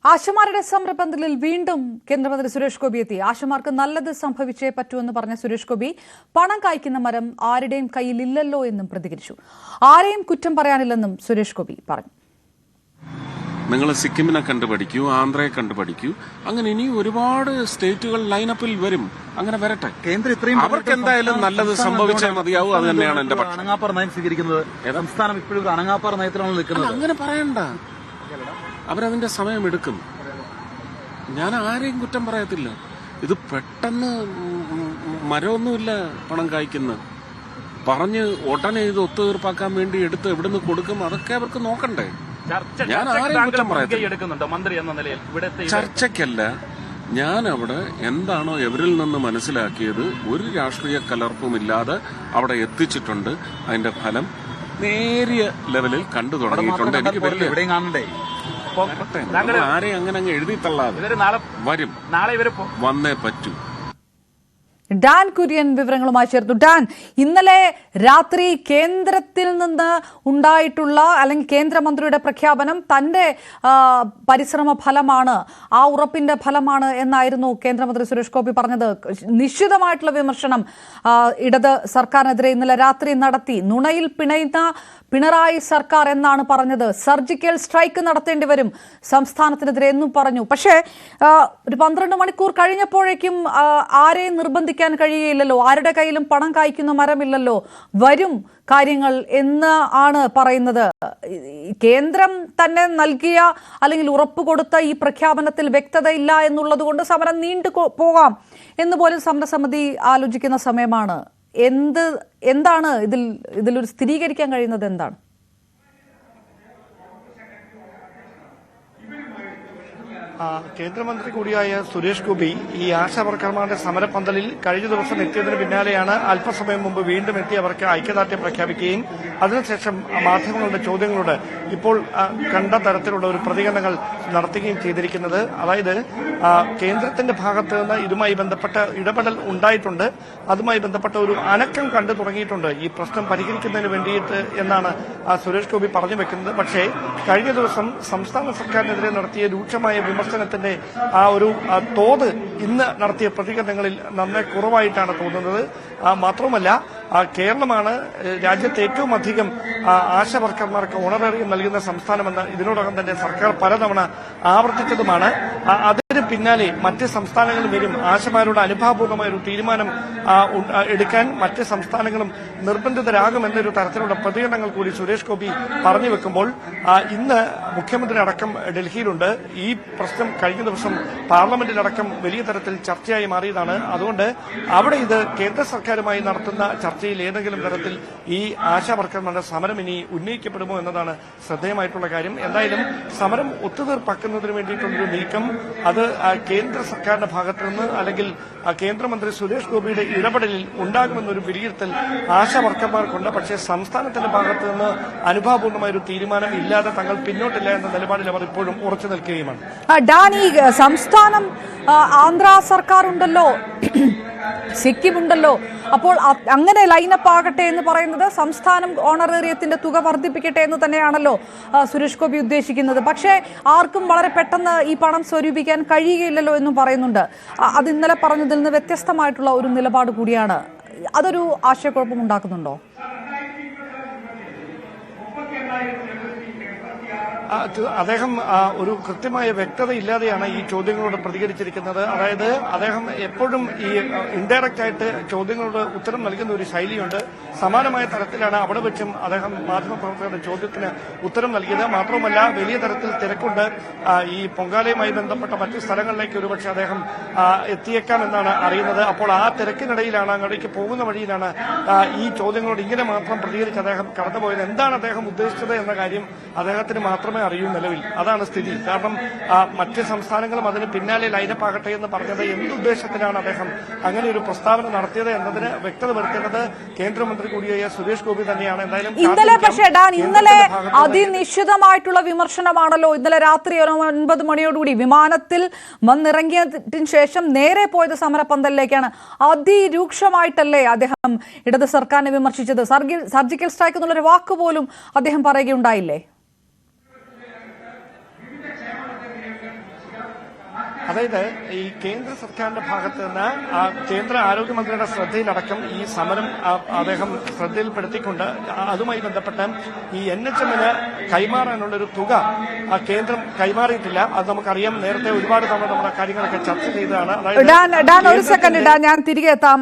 ആശമാരുടെ സമരപന്തലിൽ വീണ്ടും കേന്ദ്രമന്ത്രി സുരേഷ് ഗോപി എത്തി. ആശമാർക്ക് നല്ലത് സംഭവിച്ചേ പറ്റൂവെന്ന് പറഞ്ഞ സുരേഷ് ഗോപി പണം കായ്ക്കുന്ന മരം ആരുടെയും കയ്യിലില്ലല്ലോ എന്നും പ്രതികരിച്ചു. ആരെയും കുറ്റം പറയാനില്ലെന്നും സുരേഷ് ഗോപി പറഞ്ഞു. നിങ്ങൾ സിക്കിമിനെ കണ്ടുപഠിക്കൂ, ആന്ധ്രയെ കണ്ടുപഠിക്കൂ, അങ്ങനെ ഇനി ഒരുപാട് സ്റ്റേറ്റുകൾ ലൈനപ്പിൽ വരും. അങ്ങനെ വരട്ടെ. അവർക്ക് എന്തായാലും നല്ലത് സംഭവിച്ചാൽ മതിയാവും. അത് തന്നെയാണ് എന്റെ പക്ഷം. അണങ്ങാപ്പാറ നയം സ്വീകരിക്കുന്നത് സംസ്ഥാനം ഇപ്പോഴും ഒരു അണങ്ങാപ്പാറ നയത്തിലാണ് നിൽക്കുന്നത്. അങ്ങനെ പറയണ്ട, അവരതിന്റെ സമയം എടുക്കും. ഞാൻ ആരെയും കുറ്റം പറയത്തില്ല. ഇത് പെട്ടെന്ന് മരമൊന്നുമില്ല പണം കായ്ക്കുന്നത്. പറഞ്ഞ് ഉടനെ ഇത് ഒത്തുതീർപ്പാക്കാൻ വേണ്ടി എടുത്ത് എവിടുന്ന് കൊടുക്കും, അതൊക്കെ അവർക്ക് നോക്കണ്ടേ. ഞാൻ ആരെയും കുറ്റം പറയത്തില്ല. ചർച്ചയ്ക്കല്ല, ഞാൻ അവിടെ എന്താണോ എവരിൽ നിന്ന് മനസ്സിലാക്കിയത് ഒരു രാഷ്ട്രീയ കലർപ്പുമില്ലാതെ അവിടെ എത്തിച്ചിട്ടുണ്ട്. അതിന്റെ ഫലം നേരിയ ലെവലിൽ കണ്ടു തുടങ്ങിയിട്ടുണ്ട്. എനിക്ക് വലിയ ആരെയും അങ്ങനെ അങ്ങ് എഴുതി തള്ളാതെ വരും, വന്നേ പറ്റൂ. ഡാൻ കുര്യൻ വിവരങ്ങളുമായി ചേർന്നു. ഡാൻ, ഇന്നലെ രാത്രി കേന്ദ്രത്തിൽ നിന്ന് ഉണ്ടായിട്ടുള്ള അല്ലെങ്കിൽ കേന്ദ്രമന്ത്രിയുടെ പ്രഖ്യാപനം തന്റെ പരിശ്രമ ഫലമാണ്, ആ ഉറപ്പിന്റെ ഫലമാണ് എന്നായിരുന്നു കേന്ദ്രമന്ത്രി സുരേഷ് ഗോപി പറഞ്ഞത്. നിശ്ചിതമായിട്ടുള്ള വിമർശനം ഇടത് സർക്കാരിനെതിരെ ഇന്നലെ രാത്രി നടത്തി. നുണയിൽ പിണയുന്ന പിണറായി സർക്കാർ എന്നാണ് പറഞ്ഞത്. സർജിക്കൽ സ്ട്രൈക്ക് നടത്തേണ്ടി വരും സംസ്ഥാനത്തിനെതിരെ എന്നും പറഞ്ഞു. പക്ഷേ ഒരു 12 മണിക്കൂർ കഴിഞ്ഞപ്പോഴേക്കും ആരെയും നിർബന്ധിക്കാൻ കഴിയുകയില്ലല്ലോ, ആരുടെ കയ്യിലും പണം കായ്ക്കുന്ന മരമില്ലല്ലോ, വരും കാര്യങ്ങൾ എന്ന് ആണ് പറയുന്നത്. കേന്ദ്രം തന്നെ നൽകിയ അല്ലെങ്കിൽ ഉറപ്പ് കൊടുത്ത ഈ പ്രഖ്യാപനത്തിൽ വ്യക്തതയില്ല എന്നുള്ളത് കൊണ്ട് സമരം നീണ്ടു പോകാം എന്ന് പോലും സമരസമിതി ആലോചിക്കുന്ന സമയമാണ്. എന്താണ് ഇതിലൊരു സ്ഥിരീകരിക്കാൻ കഴിയുന്നത്? എന്താണ്? കേന്ദ്രമന്ത്രി കൂടിയായ സുരേഷ് ഗോപി ഈ ആശാ വർക്കർമാരുടെ സമരപന്തലിൽ കഴിഞ്ഞ ദിവസം എത്തിയതിന് പിന്നാലെയാണ് അല്പസമയം മുമ്പ് വീണ്ടും എത്തി അവർക്ക് ഐക്യദാർഢ്യം പ്രഖ്യാപിക്കുകയും അതിനുശേഷം മാധ്യമങ്ങളുടെ ചോദ്യങ്ങളോട് ഇപ്പോൾ കണ്ട തരത്തിലുള്ള ഒരു പ്രതികരണങ്ങൾ നടത്തുകയും ചെയ്തിരിക്കുന്നത്. അതായത് കേന്ദ്രത്തിന്റെ ഭാഗത്ത് നിന്ന് ഇതുമായി ബന്ധപ്പെട്ട ഇടപെടൽ ഉണ്ടായിട്ടുണ്ട്, അതുമായി ബന്ധപ്പെട്ട ഒരു അനക്കം കണ്ടു തുടങ്ങിയിട്ടുണ്ട് ഈ പ്രശ്നം പരിഹരിക്കുന്നതിന് വേണ്ടിയിട്ട് എന്നാണ് സുരേഷ് ഗോപി പറഞ്ഞു വെക്കുന്നത്. പക്ഷേ കഴിഞ്ഞ ദിവസം സംസ്ഥാന സർക്കാരിനെതിരെ നടത്തിയ രൂക്ഷമായ വിമർശനത്തിന്റെ ആ ഒരു തോത് ഇന്ന് നടത്തിയ പ്രതികരണങ്ങളിൽ നന്നേ കുറവായിട്ടാണ് തോന്നുന്നത്. മാത്രവുമല്ല, കേരളമാണ് രാജ്യത്ത് ഏറ്റവും അധികം ആശാ വർക്കർമാർക്ക് ഓണറേറിയം നൽകുന്ന സംസ്ഥാനമെന്ന് ഇതിനോടകം തന്നെ സർക്കാർ പലതവണ ആവർത്തിച്ചതുമാണ്. അതിന് പിന്നാലെ മറ്റ് സംസ്ഥാനങ്ങളും വരും ആശമാരുടെ അനുഭാവപൂർവമായ ഒരു തീരുമാനം എടുക്കാൻ മറ്റ് സംസ്ഥാനങ്ങളും നിർബന്ധിതരാകുമെന്നൊരു തരത്തിലുള്ള പ്രതികരണങ്ങൾ കൂടി സുരേഷ് ഗോപി പറഞ്ഞു വെക്കുമ്പോൾ ഇന്ന് മുഖ്യമന്ത്രി അടക്കം ഡൽഹിയിലുണ്ട്. ഈ പ്രശ്നം കഴിഞ്ഞ ദിവസം പാർലമെന്റിലടക്കം വലിയ തരത്തിൽ ചർച്ചയായി മാറിയതാണ്. അതുകൊണ്ട് അവിടെ ഇത് കേന്ദ്ര സർക്കാരുമായി നടത്തുന്ന ചർച്ചയിൽ ഏതെങ്കിലും തരത്തിൽ ഈ ആശാ വർക്കർമാരുടെ സമരം ഇനി ഉന്നയിക്കപ്പെടുമോ എന്നതാണ് ശ്രദ്ധേയമായിട്ടുള്ള കാര്യം. എന്തായാലും സമരം ഒത്തുതീർപ്പാക്കുന്നതിന് വേണ്ടിയിട്ടുള്ളൊരു നീക്കം അത് കേന്ദ്ര സർക്കാരിന്റെ ഭാഗത്തു നിന്ന് അല്ലെങ്കിൽ കേന്ദ്രമന്ത്രി സുരേഷ് ഗോപിയുടെ ഇടപെടലിൽ ഉണ്ടാകുമെന്നൊരു വിലയിരുത്തൽ ആശാ വർക്കർമാർക്കുണ്ട്. പക്ഷേ സംസ്ഥാനത്തിന്റെ ഭാഗത്തു നിന്ന് അനുഭാവപൂർണ്ണമായ ഒരു തീരുമാനം ഇല്ലാതെ തങ്ങൾ പിന്നോട്ടില്ല എന്ന നിലപാടിൽ അവർ ഇപ്പോഴും ഉറച്ചു നിൽക്കുകയുമാണ്. ഡാൻ, ഈ സംസ്ഥാനം ആന്ധ്ര സർക്കാർ ഉണ്ടല്ലോ, സിക്കിം ഉണ്ടല്ലോ, അപ്പോൾ അങ്ങനെ ലൈനപ്പ് ആകട്ടെ എന്ന് പറയുന്നത് സംസ്ഥാനം ഓണറേറിയത്തിന്റെ തുക വർദ്ധിപ്പിക്കട്ടെ എന്ന് തന്നെയാണല്ലോ സുരേഷ് ഗോപി ഉദ്ദേശിക്കുന്നത്. പക്ഷേ ആർക്കും വളരെ പെട്ടെന്ന് ഈ പണം സ്വരൂപിക്കാൻ കഴിയുകയില്ലല്ലോ എന്നും പറയുന്നുണ്ട്. അത് ഇന്നലെ പറഞ്ഞതിൽ നിന്ന് വ്യത്യസ്തമായിട്ടുള്ള ഒരു നിലപാട് കൂടിയാണ്. അതൊരു ആശയക്കുഴപ്പം ഉണ്ടാക്കുന്നുണ്ടോ? അദ്ദേഹം ഒരു കൃത്യമായ വ്യക്തത ഇല്ലാതെയാണ് ഈ ചോദ്യങ്ങളോട് പ്രതികരിച്ചിരിക്കുന്നത്. അതായത് അദ്ദേഹം എപ്പോഴും ഈ ഇൻഡയറക്റ്റ് ആയിട്ട് ചോദ്യങ്ങളോട് ഉത്തരം നൽകുന്ന ഒരു ശൈലിയുണ്ട്. സമാനമായ തരത്തിലാണ് അവിടെ വെച്ചും അദ്ദേഹം മാധ്യമപ്രവർത്തകരുടെ ചോദ്യത്തിന് ഉത്തരം നൽകിയത്. മാത്രവുമല്ല, വലിയ തരത്തിൽ തിരക്കുണ്ട്. ഈ പൊങ്കാലയുമായി ബന്ധപ്പെട്ട മറ്റു സ്ഥലങ്ങളിലേക്ക് ഒരുപക്ഷെ അദ്ദേഹം എത്തിയേക്കാം എന്നാണ് അറിയുന്നത്. അപ്പോൾ ആ തിരക്കിനിടയിലാണ്, അങ്ങോട്ടേക്ക് പോകുന്ന വഴിയിലാണ് ഈ ചോദ്യങ്ങളോട് ഇങ്ങനെ മാത്രം പ്രതികരിച്ച് അദ്ദേഹം കടന്നുപോയത്. എന്താണ് അദ്ദേഹം ഉദ്ദേശിച്ചത് എന്ന കാര്യം അദ്ദേഹത്തിന് മാത്രമേ അറിയൂ നിലവിൽ. അതാണ് സ്ഥിതി. കാരണം മറ്റ് സംസ്ഥാനങ്ങളും അതിന് പിന്നാലെ ലൈനപ്പ് ആകട്ടെ എന്ന് പറഞ്ഞത് എന്തുദ്ദേശത്തിലാണ് അദ്ദേഹം അങ്ങനെ ഒരു പ്രസ്താവന നടത്തിയത് എന്നതിന് വ്യക്തത വരുത്തേണ്ടത് കേന്ദ്രമന്ത്രി കൂടിയായ സുരേഷ് ഗോപി തന്നെയാണ്. എന്തായാലും ഇന്നലെ അതിനിശ്ചിതമായിട്ടുള്ള വിമർശനമാണല്ലോ. ഇന്നലെ രാത്രി 9 മണിയോടുകൂടി വിമാനത്തിൽ വന്നിറങ്ങിയതിന് ശേഷം നേരെ പോയത് സമരപന്തലിലേക്കാണ്. അതിരൂക്ഷമായിട്ടല്ലേ അദ്ദേഹം ഇടത് സർക്കാരിനെ വിമർശിച്ചത്? സർജിക്കൽ സ്ട്രൈക്ക് എന്നുള്ളൊരു വാക്ക് പോലും അദ്ദേഹം പറയുകയുണ്ടായില്ലേ? അതായത് ഈ കേന്ദ്ര സർക്കാരിന്റെ ഭാഗത്ത് നിന്ന് കേന്ദ്ര ആരോഗ്യമന്ത്രിയുടെ ശ്രദ്ധയിലടക്കം ഈ സമരം അദ്ദേഹം ശ്രദ്ധയിൽപ്പെടുത്തിക്കൊണ്ട് അതുമായി ബന്ധപ്പെട്ട് ഈ NHM-ന് കൈമാറാനുള്ള ഒരു തുക കേന്ദ്രം കൈമാറിയിട്ടില്ല. അത് നമുക്കറിയാം, നേരത്തെ ഒരുപാട് തവണ നമ്മുടെ കാര്യങ്ങളൊക്കെ ചർച്ച ചെയ്തതാണ്. ഡാൻ ഒരു സെക്കൻഡ്, ഞാൻ തിരികെ എത്താം.